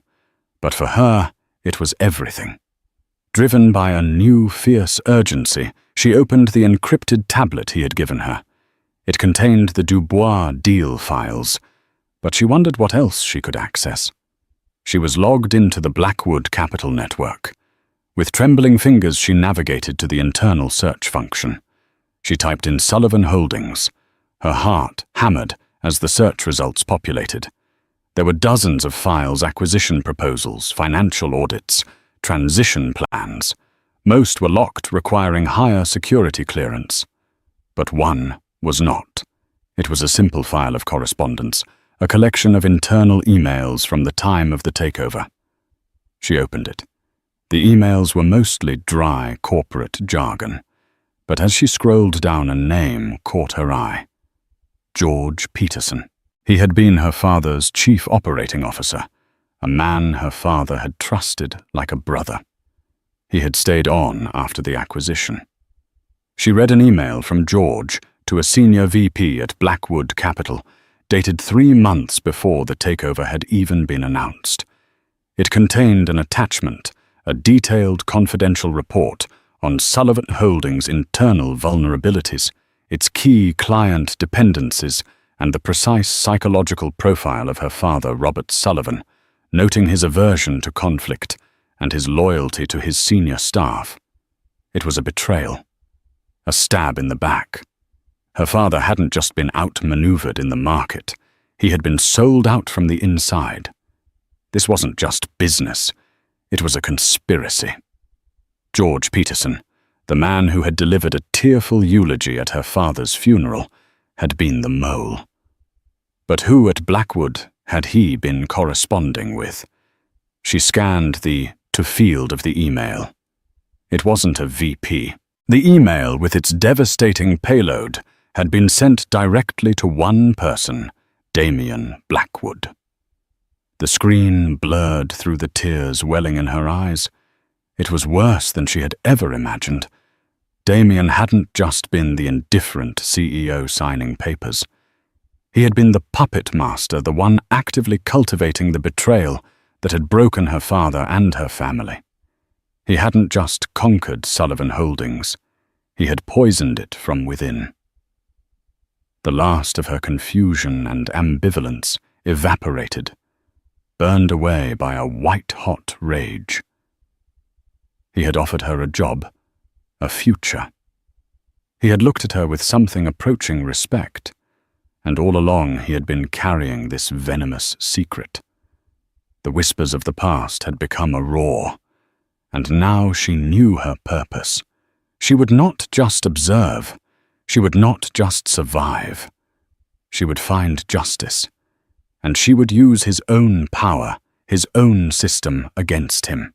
But for her, it was everything. Driven by a new, fierce urgency, she opened the encrypted tablet he had given her. It contained the Dubois deal files, but she wondered what else she could access. She was logged into the Blackwood Capital Network. With trembling fingers, she navigated to the internal search function. She typed in Sullivan Holdings. Her heart hammered as the search results populated. There were dozens of files, acquisition proposals, financial audits, transition plans. Most were locked, requiring higher security clearance. But one was not. It was a simple file of correspondence, a collection of internal emails from the time of the takeover. She opened it. The emails were mostly dry corporate jargon, but as she scrolled down, a name caught her eye. George Peterson. He had been her father's chief operating officer, a man her father had trusted like a brother. He had stayed on after the acquisition. She read an email from George to a senior VP at Blackwood Capital, dated 3 months before the takeover had even been announced. It contained an attachment, a detailed confidential report on Sullivan Holdings' internal vulnerabilities, its key client dependencies, and the precise psychological profile of her father, Robert Sullivan, noting his aversion to conflict and his loyalty to his senior staff. It was a betrayal, a stab in the back. Her father hadn't just been outmaneuvered in the market, he had been sold out from the inside. This wasn't just business, it was a conspiracy. George Peterson, the man who had delivered a tearful eulogy at her father's funeral, had been the mole. But who at Blackwood had he been corresponding with? She scanned the to-field of the email. It wasn't a VP. The email, with its devastating payload, had been sent directly to one person, Damien Blackwood. The screen blurred through the tears welling in her eyes. It was worse than she had ever imagined. Damien hadn't just been the indifferent CEO signing papers. He had been the puppet master, the one actively cultivating the betrayal that had broken her father and her family. He hadn't just conquered Sullivan Holdings, he had poisoned it from within. The last of her confusion and ambivalence evaporated, burned away by a white-hot rage. He had offered her a job, a future. He had looked at her with something approaching respect, and all along he had been carrying this venomous secret. The whispers of the past had become a roar, and now she knew her purpose. She would not just observe, she would not just survive. She would find justice, and she would use his own power, his own system against him.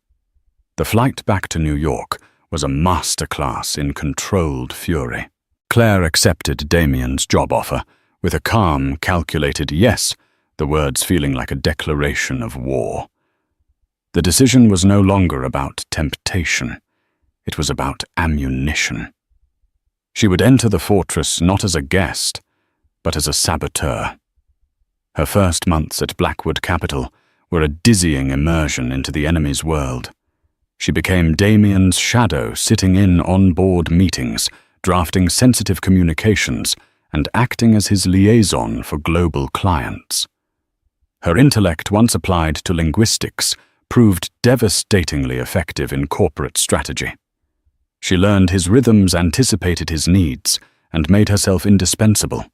The flight back to New York was a masterclass in controlled fury. Claire accepted Damien's job offer with a calm, calculated yes, the words feeling like a declaration of war. The decision was no longer about temptation. It was about ammunition. She would enter the fortress not as a guest, but as a saboteur. Her first months at Blackwood Capital were a dizzying immersion into the enemy's world. She became Damien's shadow, sitting in on-board meetings, drafting sensitive communications, and acting as his liaison for global clients. Her intellect, once applied to linguistics, proved devastatingly effective in corporate strategy. She learned his rhythms, anticipated his needs, and made herself indispensable.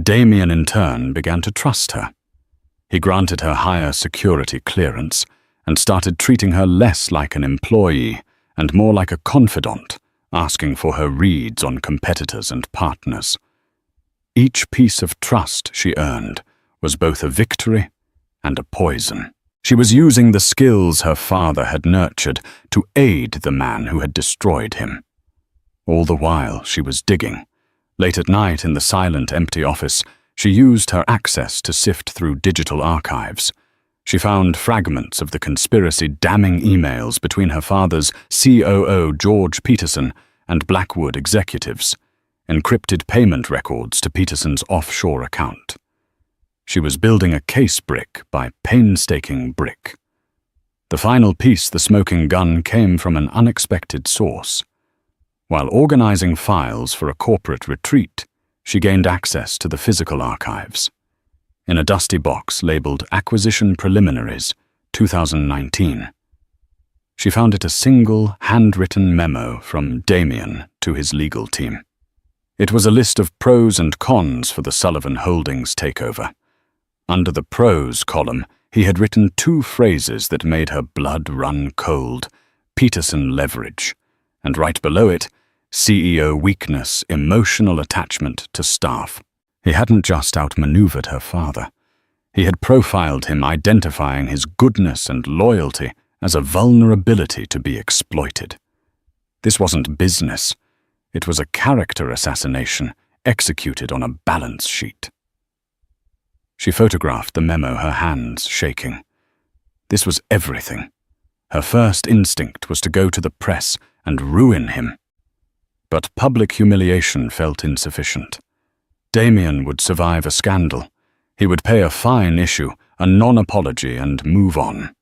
Damien, in turn, began to trust her. He granted her higher security clearance and started treating her less like an employee and more like a confidant, asking for her reads on competitors and partners. Each piece of trust she earned was both a victory and a poison. She was using the skills her father had nurtured to aid the man who had destroyed him. All the while she was digging. Late at night in the silent, empty office, she used her access to sift through digital archives. She found fragments of the conspiracy-damning emails between her father's COO George Peterson and Blackwood executives, encrypted payment records to Peterson's offshore account. She was building a case brick by painstaking brick. The final piece, the smoking gun, came from an unexpected source. While organizing files for a corporate retreat, she gained access to the physical archives. In a dusty box labeled Acquisition Preliminaries, 2019, she found it a single, handwritten memo from Damien to his legal team. It was a list of pros and cons for the Sullivan Holdings takeover. Under the prose column, he had written 2 phrases that made her blood run cold: Peterson leverage, and right below it, CEO weakness, emotional attachment to staff. He hadn't just outmaneuvered her father. He had profiled him, identifying his goodness and loyalty as a vulnerability to be exploited. This wasn't business. It was a character assassination executed on a balance sheet. She photographed the memo, her hands shaking. This was everything. Her first instinct was to go to the press and ruin him. But public humiliation felt insufficient. Damien would survive a scandal. He would pay a fine issue, a non-apology, and move on.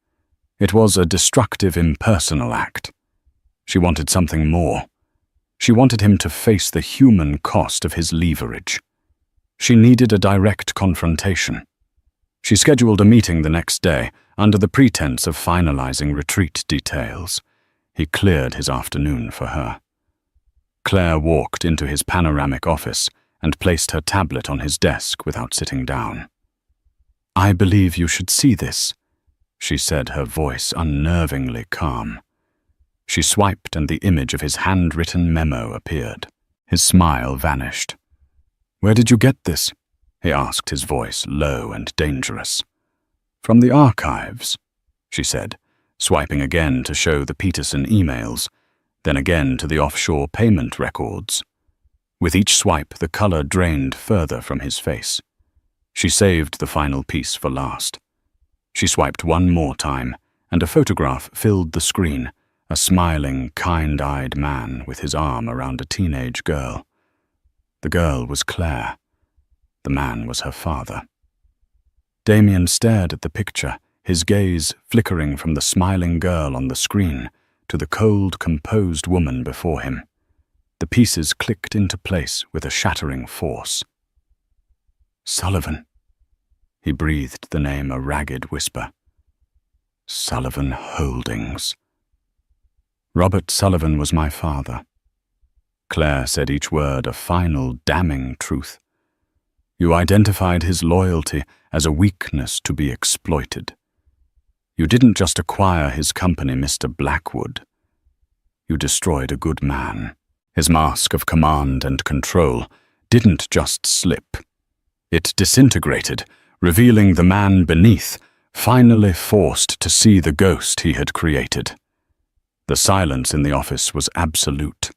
It was a destructive, impersonal act. She wanted something more. She wanted him to face the human cost of his leverage. She needed a direct confrontation. She scheduled a meeting the next day, under the pretense of finalizing retreat details. He cleared his afternoon for her. Claire walked into his panoramic office and placed her tablet on his desk without sitting down. "I believe you should see this," she said, her voice unnervingly calm. She swiped and the image of his handwritten memo appeared. His smile vanished. "Where did you get this?" he asked, his voice low and dangerous. "From the archives," she said, swiping again to show the Peterson emails, then again to the offshore payment records. With each swipe, the color drained further from his face. She saved the final piece for last. She swiped one more time, and a photograph filled the screen, a smiling, kind-eyed man with his arm around a teenage girl. The girl was Claire. The man was her father. Damien stared at the picture, his gaze flickering from the smiling girl on the screen to the cold, composed woman before him. The pieces clicked into place with a shattering force. "Sullivan." He breathed the name, a ragged whisper. "Sullivan Holdings." "Robert Sullivan was my father." Claire said each word a final, damning truth. "You identified his loyalty as a weakness to be exploited. You didn't just acquire his company, Mr. Blackwood. You destroyed a good man. His mask of command and control didn't just slip. It disintegrated, revealing the man beneath, finally forced to see the ghost he had created." The silence in the office was absolute.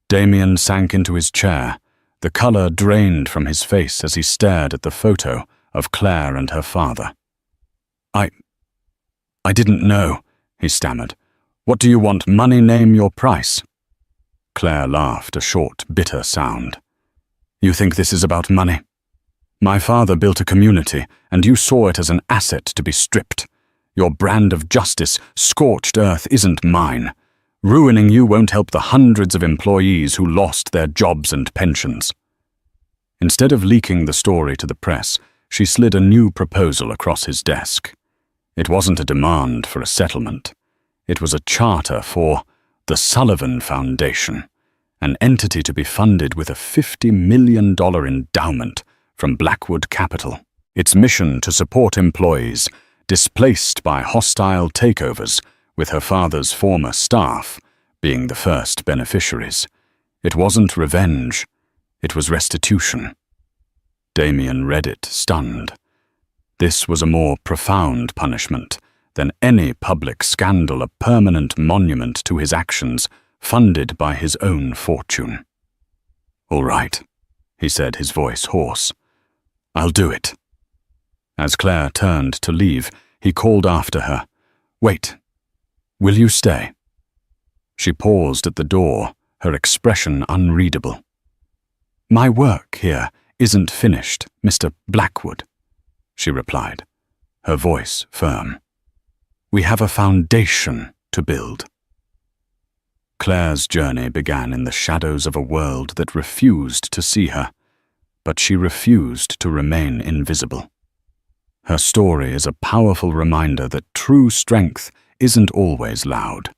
Damien sank into his chair, the color drained from his face as he stared at the photo of Claire and her father. I didn't know," he stammered. "What do you want? Money, name your price." Claire laughed, a short, bitter sound. "You think this is about money? My father built a community, and you saw it as an asset to be stripped. Your brand of justice, scorched earth, isn't mine. Ruining you won't help the hundreds of employees who lost their jobs and pensions." Instead of leaking the story to the press, she slid a new proposal across his desk. It wasn't a demand for a settlement. It was a charter for the Sullivan Foundation, an entity to be funded with a $50 million endowment from Blackwood Capital. Its mission to support employees displaced by hostile takeovers, with her father's former staff being the first beneficiaries. It wasn't revenge, it was restitution. Damien read it, stunned. This was a more profound punishment than any public scandal, a permanent monument to his actions, funded by his own fortune. "All right," he said, his voice hoarse. "I'll do it." As Claire turned to leave, he called after her, "Wait. Will you stay?" She paused at the door, her expression unreadable. "My work here isn't finished, Mr. Blackwood," she replied, her voice firm. "We have a foundation to build." Claire's journey began in the shadows of a world that refused to see her, but she refused to remain invisible. Her story is a powerful reminder that true strength isn't always loud.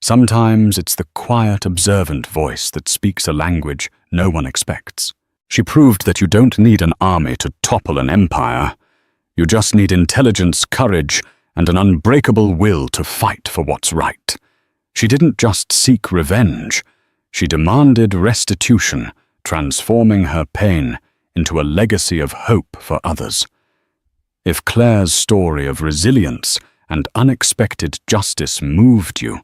Sometimes it's the quiet, observant voice that speaks a language no one expects. She proved that you don't need an army to topple an empire. You just need intelligence, courage, and an unbreakable will to fight for what's right. She didn't just seek revenge. She demanded restitution, transforming her pain into a legacy of hope for others. If Claire's story of resilience and unexpected justice moved you,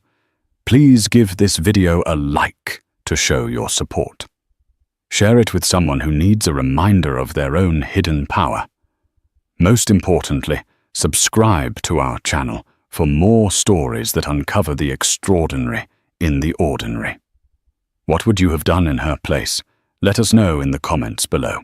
please give this video a like to show your support. Share it with someone who needs a reminder of their own hidden power. Most importantly, subscribe to our channel for more stories that uncover the extraordinary in the ordinary. What would you have done in her place? Let us know in the comments below.